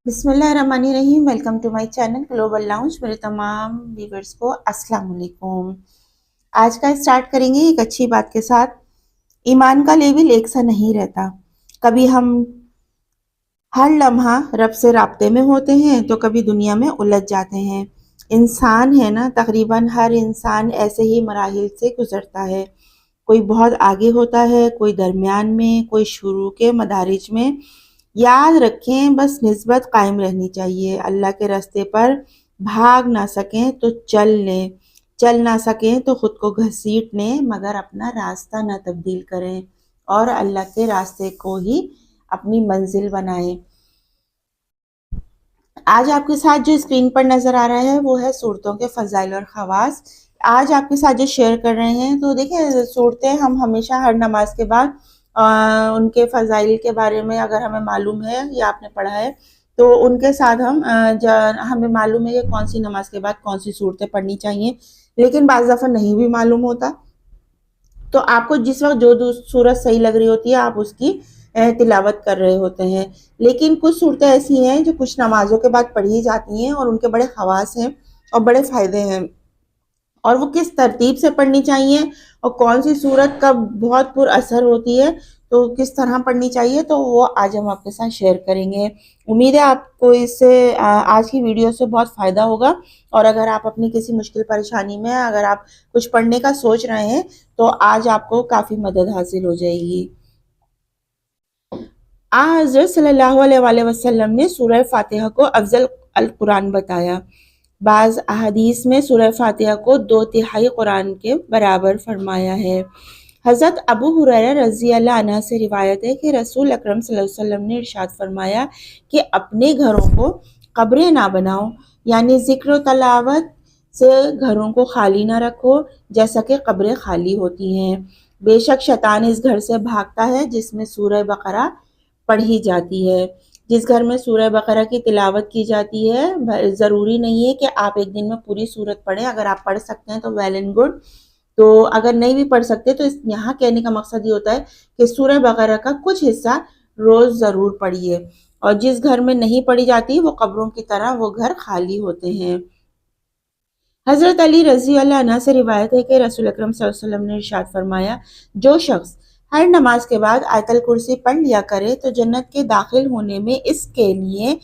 بسم اللہ الرحمن الرحیم۔ Welcome to my channel Global Lounge. میرے تمام ویورز کو السلام علیکم۔ آج کا اسٹارٹ کریں گے ایک اچھی بات کے ساتھ۔ ایمان کا لیول ایک سا نہیں رہتا۔ کبھی ہم ہر لمحہ رب سے رابطے میں ہوتے ہیں تو کبھی دنیا میں الجھ جاتے ہیں۔ انسان ہے نا، تقریباً ہر انسان ایسے ہی مراحل سے گزرتا ہے۔ کوئی بہت آگے ہوتا ہے، کوئی درمیان میں، کوئی شروع کے مدارج میں۔ یاد رکھیں، بس نسبت قائم رہنی چاہیے۔ اللہ کے راستے پر بھاگ نہ سکیں تو چل لیں، چل نہ سکیں تو خود کو گھسیٹ لیں، مگر اپنا راستہ نہ تبدیل کریں اور اللہ کے راستے کو ہی اپنی منزل بنائیں۔ آج آپ کے ساتھ جو اسکرین پر نظر آ رہا ہے وہ ہے صورتوں کے فضائل اور خواص۔ آج آپ کے ساتھ جو شیئر کر رہے ہیں تو دیکھیں، صورتیں ہم ہمیشہ ہر نماز کے بعد ان کے فضائل کے بارے میں اگر ہمیں معلوم ہے یا آپ نے پڑھا ہے تو ان کے ساتھ ہمیں معلوم ہے کہ کون سی نماز کے بعد کون سی صورتیں پڑھنی چاہیے، لیکن بعض دفعہ نہیں بھی معلوم ہوتا۔ تو آپ کو جس وقت جو صورت صحیح لگ رہی ہوتی ہے آپ اس کی تلاوت کر رہے ہوتے ہیں، لیکن کچھ صورتیں ایسی ہیں جو کچھ نمازوں کے بعد پڑھی جاتی ہیں اور ان کے بڑے خواص ہیں اور بڑے فائدے ہیں، اور وہ کس ترتیب سے پڑھنی چاہیے اور کون سی صورت کب بہت پر اثر ہوتی ہے تو کس طرح پڑھنی چاہیے، تو وہ آج ہم آپ کے ساتھ شیئر کریں گے۔ امید ہے آپ کو اس سے آج کی ویڈیو سے بہت فائدہ ہوگا، اور اگر آپ اپنی کسی مشکل پریشانی میں اگر آپ کچھ پڑھنے کا سوچ رہے ہیں تو آج آپ کو کافی مدد حاصل ہو جائے گی۔ حضرت صلی اللہ علیہ وآلہ وسلم نے سورہ فاتحہ کو افضل القرآن بتایا۔ بعض احادیث میں سورہ فاتحہ کو 2/3 قرآن کے برابر فرمایا ہے۔ حضرت ابو ہریرہ رضی اللہ عنہ سے روایت ہے کہ رسول اکرم صلی اللہ علیہ وسلم نے ارشاد فرمایا کہ اپنے گھروں کو قبریں نہ بناؤ، یعنی ذکر و تلاوت سے گھروں کو خالی نہ رکھو جیسا کہ قبریں خالی ہوتی ہیں۔ بے شک شیطان اس گھر سے بھاگتا ہے جس میں سورہ بقرہ پڑھی جاتی ہے۔ جس گھر میں سورہ بقرہ کی تلاوت کی جاتی ہے، ضروری نہیں ہے کہ آپ ایک دن میں پوری سورت پڑھیں، اگر آپ پڑھ سکتے ہیں تو ویل اینڈ گڈ، تو اگر نہیں بھی پڑھ سکتے تو یہاں کہنے کا مقصد یہ ہوتا ہے کہ سورہ بقرہ کا کچھ حصہ روز ضرور پڑھیے، اور جس گھر میں نہیں پڑھی جاتی وہ قبروں کی طرح وہ گھر خالی ہوتے ہیں۔ حضرت علی رضی اللہ عنہ سے روایت ہے کہ رسول اکرم صلی اللہ علیہ وسلم نے ارشاد فرمایا، جو شخص ہر نماز کے بعد آیت الکرسی پڑھ لیا کرے تو جنت کے داخل ہونے میں اس کے لیے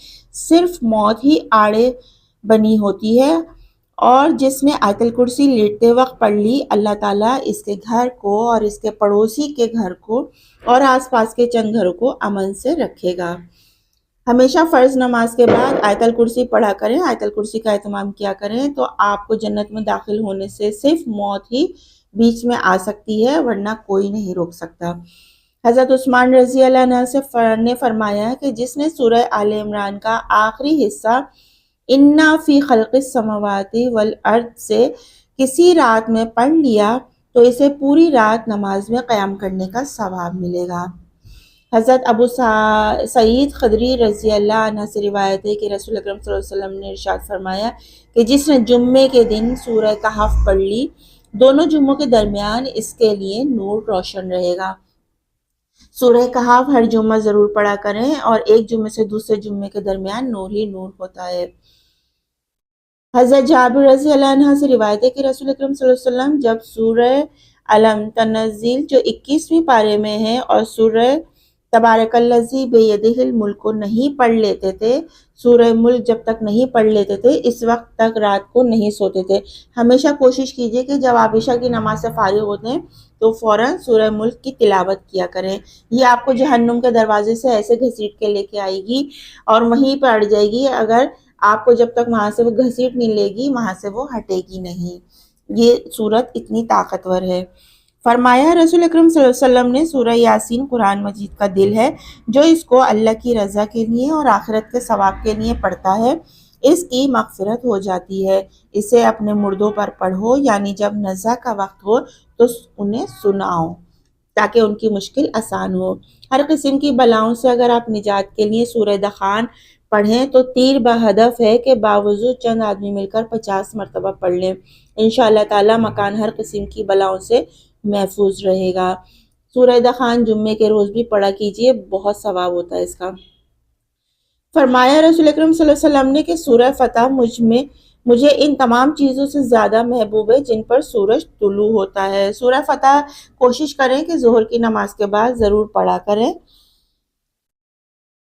صرف موت ہی آڑے بنی ہوتی ہے، اور جس نے آیت الکرسی لیٹتے وقت پڑھ لی، اللہ تعالیٰ اس کے گھر کو اور اس کے پڑوسی کے گھر کو اور آس پاس کے چند گھروں کو امن سے رکھے گا۔ ہمیشہ فرض نماز کے بعد آیت الکرسی پڑھا کریں، آیت الکرسی کا اہتمام کیا کریں، تو آپ کو جنت میں داخل ہونے سے صرف موت ہی بیچ میں آ سکتی ہے، ورنہ کوئی نہیں روک سکتا۔ حضرت عثمان رضی اللہ عنہ نے فرمایا کہ جس نے سورہ آل عمران کا آخری حصہ اِنَّا فِی خَلْقِ السَّمَاوَاتِ وَالْأَرْضِ سے کسی رات میں پڑھ لیا تو اسے پوری رات نماز میں قیام کرنے کا ثواب ملے گا۔ حضرت ابو سعید خدری رضی اللہ عنہ سے روایت ہے کہ رسول اکرم صلی اللہ علیہ وسلم نے ارشاد فرمایا کہ جس نے جمعے کے دن سورہ کہف پڑھ لی، دونوں جمعوں کے درمیان اس کے لیے نور روشن رہے گا۔ سورہ کہف ہر جمعہ ضرور پڑھا کریں، اور ایک جمعے سے دوسرے جمعے کے درمیان نور ہی نور ہوتا ہے۔ حضرت جابر رضی اللہ عنہ سے روایت ہے کہ رسول اکرم صلی اللہ علیہ وسلم جب سورہ علم تنزل جو 21ویں پارے میں ہے اور سورہ تبارک الذی بیدہ الملک کو نہیں پڑھ لیتے تھے، سورہ ملک جب تک نہیں پڑھ لیتے تھے، اس وقت تک رات کو نہیں سوتے تھے۔ ہمیشہ کوشش کیجئے کہ جب آپ عشاء کی نماز سے فارغ ہوتے ہیں تو فوراً سورہ ملک کی تلاوت کیا کریں۔ یہ آپ کو جہنم کے دروازے سے ایسے گھسیٹ کے لے کے آئے گی اور وہیں پہ اڑ جائے گی، اگر آپ کو جب تک وہاں سے وہ گھسیٹ نہیں لے گی وہاں سے وہ ہٹے گی نہیں۔ یہ سورت اتنی طاقتور ہے۔ فرمایا رسول اکرم صلی اللہ علیہ وسلم نے، سورہ یاسین قرآن مجید کا دل ہے، جو اس کو اللہ کی رضا کے لیے اور آخرت کے ثواب کے لیے پڑھتا ہے اس کی مغفرت ہو جاتی ہے۔ اسے اپنے مردوں پر پڑھو، یعنی جب نزا کا وقت ہو تو انہیں سناؤ تاکہ ان کی مشکل آسان ہو۔ ہر قسم کی بلاؤں سے اگر آپ نجات کے لیے سورہ دخان پڑھیں تو تیر بہدف ہے کہ باوضو چند آدمی مل کر 50 مرتبہ پڑھ لیں، انشاءاللہ تعالی مکان ہر قسم کی بلاؤں سے محفوظ رہے گا۔ سورہ دخان جمعے کے روز بھی پڑھا کیجئے، بہت ثواب ہوتا ہے اس کا۔ فرمایا رسول اکرم صلی اللہ علیہ وسلم نے کہ سورہ فتح مجھے ان تمام چیزوں سے زیادہ محبوب ہے جن پر سورج طلوع ہوتا ہے۔ سورہ فتح کوشش کریں کہ ظہر کی نماز کے بعد ضرور پڑھا کریں۔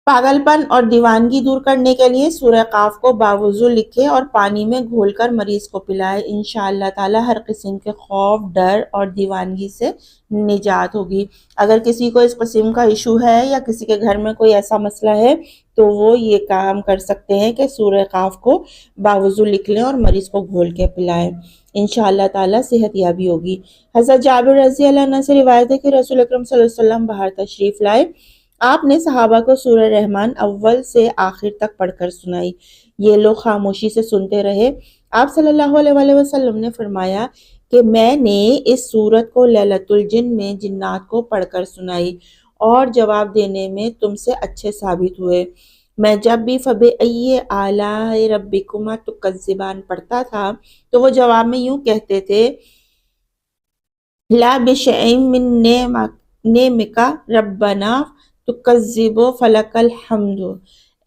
پاگل پن اور دیوانگی دور کرنے کے لیے سورہ قاف کو باوضو لکھے اور پانی میں گھول کر مریض کو پلائے۔ انشاءاللہ تعالی ہر قسم کے خوف، ڈر اور دیوانگی سے نجات ہوگی۔ اگر کسی کو اس قسم کا ایشو ہے یا کسی کے گھر میں کوئی ایسا مسئلہ ہے تو وہ یہ کام کر سکتے ہیں کہ سورہ قاف کو باوضو لکھ لیں اور مریض کو گھول کے پلائیں۔ انشاءاللہ تعالی صحت یابی ہوگی۔ حضرت جابر رضی اللہ عنہ سے روایت ہے کہ رسول اکرم صلی اللہ علیہ وسلم باہر تشریف لائے۔ آپ نے صحابہ کو سورہ رحمان اول سے آخر تک پڑھ کر سنائی۔ یہ لوگ خاموشی سے سنتے رہے۔ آپ صلی اللہ علیہ وآلہ وسلم نے فرمایا کہ میں نے اس سورت کو لیلۃ الجن میں جنات کو پڑھ کر سنائی اور جواب دینے میں تم سے اچھے ثابت ہوئے۔ میں جب بھی فَبِأَيِّ آلَاءِ رَبِّكُمَا تُكَذِّبَانِ پڑھتا تھا تو وہ جواب میں یوں کہتے تھے، لا بِشَيْءٍ مِّن نِعْمِكَ رَبَّنَا تُكَذِّبُ فَلَكَ الْحَمْدُ۔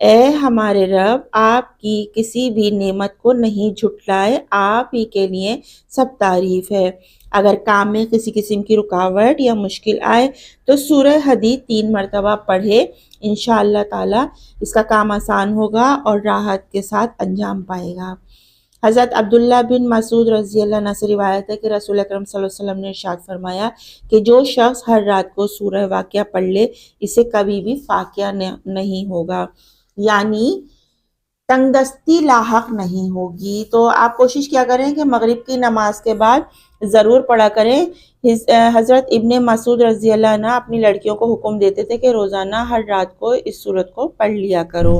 اے ہمارے رب، آپ کی کسی بھی نعمت کو نہیں جھٹلائے، آپ ہی کے لیے سب تعریف ہے۔ اگر کام میں کسی قسم کی رکاوٹ یا مشکل آئے تو سورہ حدید 3 مرتبہ پڑھے، انشاءاللہ تعالی اس کا کام آسان ہوگا اور راحت کے ساتھ انجام پائے گا۔ حضرت عبداللہ بن مسعود رضی اللہ عنہ سے روایت ہے کہ رسول اکرم صلی اللہ علیہ وسلم نے ارشاد فرمایا کہ جو شخص ہر رات کو سورہ واقعہ پڑھ لے اسے کبھی بھی فاقیہ نہیں ہوگا، یعنی تنگ دستی لاحق نہیں ہوگی۔ تو آپ کوشش کیا کریں کہ مغرب کی نماز کے بعد ضرور پڑھا کریں۔ حضرت ابن مسعود رضی اللہ عنہ اپنی لڑکیوں کو حکم دیتے تھے کہ روزانہ ہر رات کو اس سورت کو پڑھ لیا کرو۔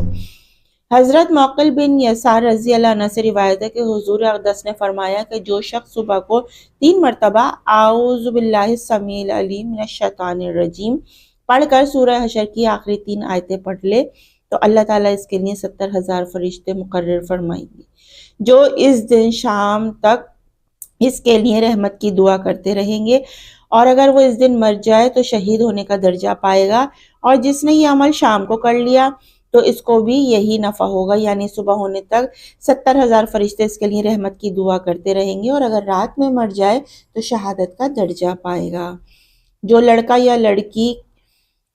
حضرت معقل بن یسار رضی اللہ عنہ سے روایت ہے کہ حضور اقدس نے فرمایا کہ جو شخص صبح کو 3 مرتبہ اعوذ باللہ السمیع العلیم من الشیطان الرجیم پڑھ کر سورہ حشر کی آخری 3 آیتیں پڑھ لے تو اللہ تعالیٰ اس کے لیے 70,000 فرشتے مقرر فرمائیں گے جو اس دن شام تک اس کے لیے رحمت کی دعا کرتے رہیں گے، اور اگر وہ اس دن مر جائے تو شہید ہونے کا درجہ پائے گا، اور جس نے یہ عمل شام کو کر لیا تو اس کو بھی یہی نفع ہوگا، یعنی صبح ہونے تک 70,000 فرشتے اس کے لیے رحمت کی دعا کرتے رہیں گے، اور اگر رات میں مر جائے تو شہادت کا درجہ پائے گا۔ جو لڑکا یا لڑکی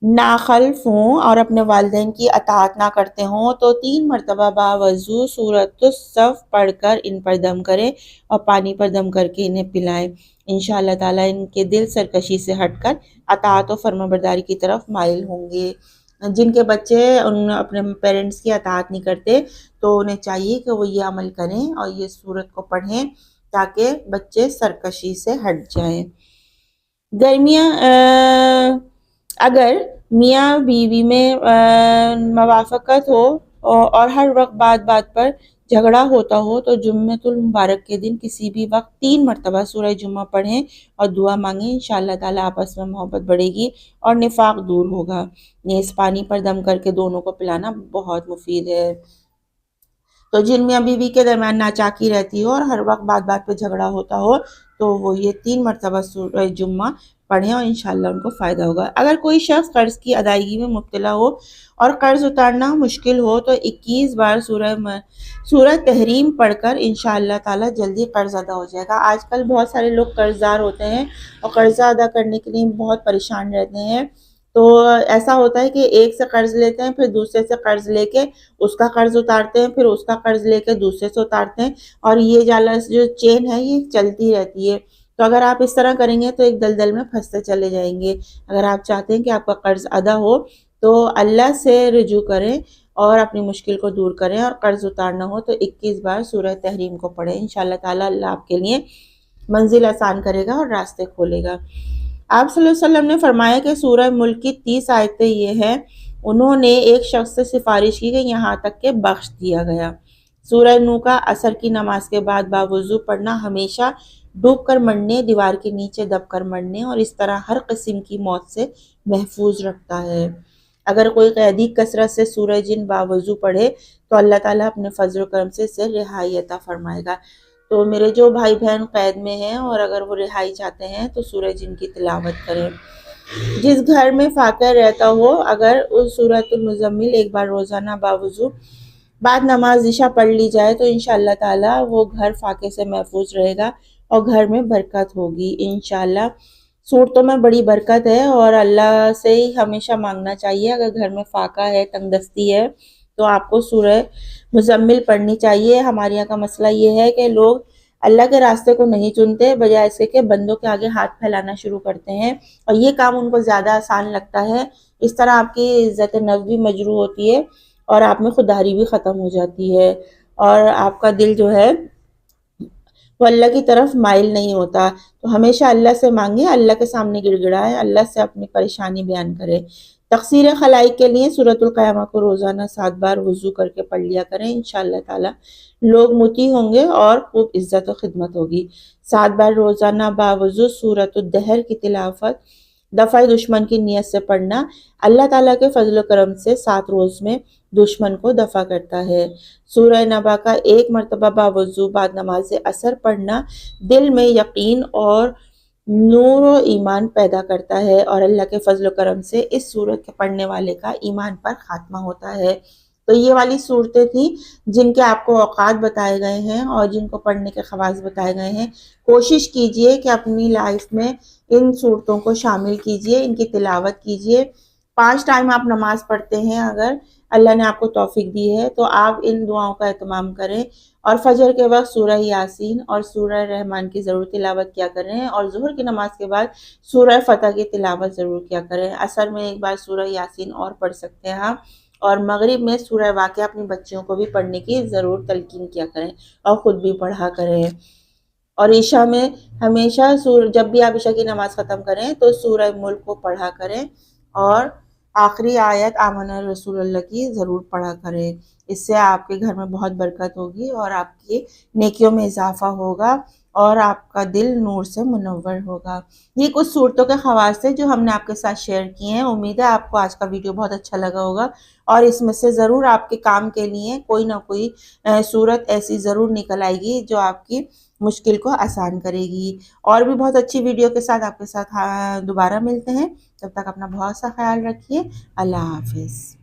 ناخلف ہوں اور اپنے والدین کی اطاعت نہ کرتے ہوں تو 3 مرتبہ باوضو سورۃ الصف پڑھ کر ان پر دم کریں اور پانی پر دم کر کے انہیں پلائیں۔ انشاءاللہ تعالیٰ ان کے دل سرکشی سے ہٹ کر اطاعت و فرمانبرداری کی طرف مائل ہوں گے۔ جن کے بچے اپنے پیرنٹس کی اطاعت نہیں کرتے تو انہیں چاہیے کہ وہ یہ عمل کریں اور یہ سورت کو پڑھیں تاکہ بچے سرکشی سے ہٹ جائیں۔ گرمیاں اگر میاں بیوی میں موافقت ہو اور ہر وقت بات پر جھگڑا ہوتا ہو تو جمعۃ المبارک کے دن کسی بھی وقت 3 مرتبہ سورہ جمعہ پڑھیں اور دعا مانگیں، انشاءاللہ تعالیٰ آپس میں محبت بڑھے گی اور نفاق دور ہوگا۔ نیز پانی پر دم کر کے دونوں کو پلانا بہت مفید ہے۔ تو جن میاں بیوی کے درمیان ناچاکی رہتی ہو اور ہر وقت بات پہ جھگڑا ہوتا ہو تو وہ یہ 3 مرتبہ سورہ جمعہ پڑھیں اور انشاءاللہ ان کو فائدہ ہوگا۔ اگر کوئی شخص قرض کی ادائیگی میں مبتلا ہو اور قرض اتارنا مشکل ہو تو 21 بار سورہ تحریم پڑھ کر انشاءاللہ تعالیٰ جلدی قرض ادا ہو جائے گا۔ آج کل بہت سارے لوگ قرض دار ہوتے ہیں اور قرضہ ادا کرنے کے لیے بہت پریشان رہتے ہیں۔ تو ایسا ہوتا ہے کہ ایک سے قرض لیتے ہیں، پھر دوسرے سے قرض لے کے اس کا قرض اتارتے ہیں، پھر اس کا قرض لے کے دوسرے سے اتارتے ہیں، اور یہ جو چین ہے یہ چلتی رہتی ہے۔ تو اگر آپ اس طرح کریں گے تو ایک دلدل میں پھنستے چلے جائیں گے۔ اگر آپ چاہتے ہیں کہ آپ کا قرض ادا ہو تو اللہ سے رجوع کریں اور اپنی مشکل کو دور کریں، اور قرض اتارنا ہو تو 21 بار سورہ تحریم کو پڑھیں۔ انشاءاللہ تعالیٰ اللہ آپ کے لیے منزل آسان کرے گا اور راستے کھولے گا۔ آپ صلی اللہ علیہ وسلم نے فرمایا کہ سورہ ملک کی 30 آیتیں یہ ہیں۔ انہوں نے ایک شخص سے سفارش کی کہ یہاں تک کہ بخش دیا گیا۔ سورہ نو کا عصر کی نماز کے بعد باوضو پڑھنا ہمیشہ ڈوب کر مرنے، دیوار کے نیچے دب کر مرنے اور اس طرح ہر قسم کی موت سے محفوظ رکھتا ہے۔ اگر کوئی قیدی کثرت سے سورہ جن باوضو پڑھے تو اللہ تعالیٰ اپنے فضل و کرم سے اسے رہائی عطا فرمائے گا۔ تو میرے جو بھائی بہن قید میں ہیں اور اگر وہ رہائی چاہتے ہیں تو سورہ جن کی تلاوت کریں۔ جس گھر میں فاقہ رہتا ہو اگر اس سورۃ المزمل ایک بار روزانہ باوضو بعد نماز عشاء پڑھ لی جائے تو انشاءاللہ تعالی وہ گھر فاقے سے محفوظ رہے گا اور گھر میں برکت ہوگی انشاءاللہ۔ صورتوں میں بڑی برکت ہے اور اللہ سے ہی ہمیشہ مانگنا چاہیے۔ اگر گھر میں فاقہ ہے، تنگ دستی ہے تو آپ کو سورہ مزمل پڑھنی چاہیے۔ ہمارے یہاں کا مسئلہ یہ ہے کہ لوگ اللہ کے راستے کو نہیں چنتے، بجائے اس کے بندوں کے آگے ہاتھ پھیلانا شروع کرتے ہیں اور یہ کام ان کو زیادہ آسان لگتا ہے۔ اس طرح آپ کی عزت نفس بھی مجروح ہوتی ہے اور آپ میں خودداری بھی ختم ہو جاتی ہے اور آپ کا دل جو ہے وہ اللہ کی طرف مائل نہیں ہوتا۔ تو ہمیشہ اللہ سے مانگیں، اللہ کے سامنے گڑ گڑائیں، اللہ سے اپنی پریشانی بیان کریں۔ تقصیر خلائق کے لیے سورۃ القیامہ کو روزانہ 7 بار وضو کر کے پڑھ لیا کریں، انشاءاللہ تعالی لوگ مطیع ہوں گے اور خوب عزت و خدمت ہوگی۔ 7 بار روزانہ باوضو سورۃ الدہر کی تلاوت دفع دشمن کی نیت سے پڑھنا اللہ تعالیٰ کے فضل و کرم سے 7 روز میں دشمن کو دفع کرتا ہے۔ سورہ نبا کا 1 مرتبہ باوضو بعد نماز عصر پڑھنا دل میں یقین اور نور و ایمان پیدا کرتا ہے اور اللہ کے فضل و کرم سے اس سورت کے پڑھنے والے کا ایمان پر خاتمہ ہوتا ہے۔ تو یہ والی صورتیں تھیں جن کے آپ کو اوقات بتائے گئے ہیں اور جن کو پڑھنے کے خواص بتائے گئے ہیں۔ کوشش کیجئے کہ اپنی لائف میں ان صورتوں کو شامل کیجئے، ان کی تلاوت کیجئے۔ 5 ٹائم آپ نماز پڑھتے ہیں، اگر اللہ نے آپ کو توفیق دی ہے تو آپ ان دعاؤں کا اہتمام کریں اور فجر کے وقت سورہ یاسین اور سورہ رحمان کی ضرور تلاوت کیا کریں اور ظہر کی نماز کے بعد سورہ فتح کی تلاوت ضرور کیا کریں۔ عصر میں ایک بار سورہ یاسین اور پڑھ سکتے ہیں آپ، اور مغرب میں سورہ واقعہ اپنی بچیوں کو بھی پڑھنے کی ضرور تلقین کیا کریں اور خود بھی پڑھا کریں۔ اور عشاء میں ہمیشہ جب بھی آپ عشاء کی نماز ختم کریں تو سورہ ملک کو پڑھا کریں اور آخری آیت آمن رسول اللہ کی ضرور پڑھا کریں۔ اس سے آپ کے گھر میں بہت برکت ہوگی اور آپ کی نیکیوں میں اضافہ ہوگا اور آپ کا دل نور سے منور ہوگا۔ یہ کچھ صورتوں کے خواص تھے جو ہم نے آپ کے ساتھ شیئر کیے ہیں۔ امید ہے آپ کو آج کا ویڈیو بہت اچھا لگا ہوگا اور اس میں سے ضرور آپ کے کام کے لیے کوئی نہ کوئی صورت ایسی ضرور نکل آئے گی جو آپ کی مشکل کو آسان کرے گی۔ اور بھی بہت اچھی ویڈیو کے ساتھ آپ کے ساتھ دوبارہ ملتے ہیں۔ تب تک اپنا بہت سا خیال رکھیے۔ اللہ حافظ۔